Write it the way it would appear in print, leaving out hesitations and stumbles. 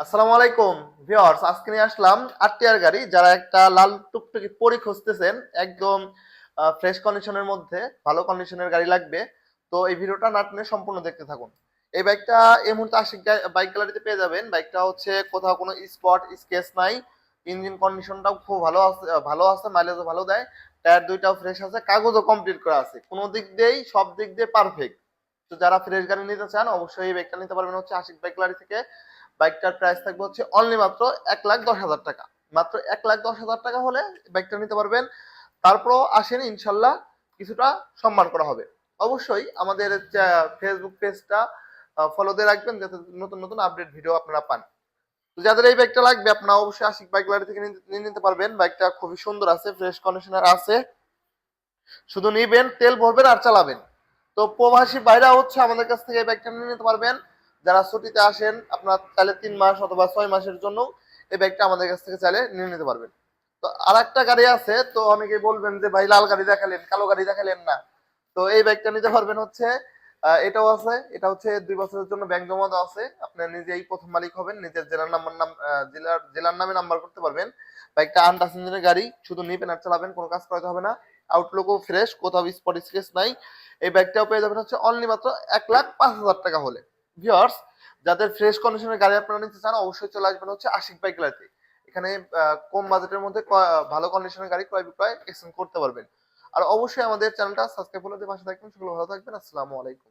আসসালামু আলাইকুম ভিউয়ার্স, আজকে নিয়ে আসলাম আরটিআর গাড়ি। যারা একটা লাল টুকটুকি পরি খুঁজতেছেন, একদম ফ্রেশ কন্ডিশনের মধ্যে ভালো কন্ডিশনের গাড়ি লাগবে, তো এই ভিডিওটা না টেনে সম্পূর্ণ দেখতে থাকুন। এই বাইকটা এই মুহূর্তে আশিক বাইক গ্যালারিতে পেয়ে যাবেন। বাইকটা হচ্ছে কোথাও কোনো স্পট স্কেচ নাই, ইঞ্জিন কন্ডিশনটাও খুব ভালো আছে, মাইলেজও ভালো দেয়, টায়ার দুইটাও ফ্রেশ আছে, কাগজও কমপ্লিট করা আছে, কোনো দিক দিয়েই সব দিক দিয়ে পারফেক্ট। তো যারা ফ্রেশ গাড়ি নিতে চান অবশ্যই এই বাইকটা নিতে পারবেন হচ্ছে আশিক বাইক গ্যালারি থেকে। বাইকটার প্রাইস থাকবে হচ্ছে অনলি মাত্র 1,10,000 টাকা। মাত্র 1,10,000 টাকা হলে বাইকটা নিতে পারবেন। তারপরও আসেন, ইনশাল্লাহ কিছুটা সম্মান করা হবে। অবশ্যই আমাদের ফেসবুক পেজটা ফলো দিয়ে রাখবেন, যাতে নতুন নতুন আপডেট ভিডিও আপনারা পান। তো যাদের এই বাইকটা লাগবে আপনারা অবশ্যই আশিক বাইক গ্যালারি থেকে নিয়ে নিতে পারবেন। বাইকটা খুবই সুন্দর আছে, ফ্রেশ কন্ডিশনার আছে, শুধু নিবেন, তেল ভরবেন আর চালাবেন। তো প্রবাসী ভাইরা হচ্ছে আমাদের কাছ থেকে এই ব্যাগটা নিয়ে নিতে পারবেন। যারা ছুটিতে আসেন আপনার চাইলে 3 মাস অথবা 6 মাসের জন্য এই ব্যাগটা আমাদের কাছ থেকে চাইলে নিয়ে নিতে পারবেন। তো আর একটা গাড়ি আছে, তো অনেকে বলবেন যে ভাই লাল গাড়ি দেখালেন, কালো গাড়ি দেখালেন না। তো এই ব্যাগটা নিতে পারবেন হচ্ছে এটাও আছে। এটা হচ্ছে 2 বছরের জন্য ব্যাংক জমা দেওয়া আছে। আপনি নিজেই প্রথম মালিক হবেন, নিজের জেলার নামে নাম্বার করতে পারবেন। বাইকটা আনটাচ ইঞ্জিনের গাড়ি, শুধু নিবেন আর চালাবেন, কোনো কাজ করাতে হবে না। আউটলুকও ফ্রেশ, কোথাও স্পট স্কেচ নাই। এই ব্যাগটাও পেয়ে যাবেন হচ্ছে অনলি মাত্র 1,05,000 টাকা হলে। ভিউয়ার্স, যাদের ফ্রেশ কন্ডিশনের গাড়ি আপনারা নিতে চান অবশ্যই চলে আসবেন হচ্ছে আশিক বাইক গ্যালারিতে। এখানে কম বাজেটের মধ্যে ভালো কন্ডিশনের গাড়ি ক্রয় বিক্রয় এক্সচেঞ্জ করতে পারবেন। আর অবশ্যই আমাদের চ্যানেলটা সাবস্ক্রাইব করে দিয়ে পাশে থাকবেন। সকলে ভালো থাকবেন। আসসালামু আলাইকুম।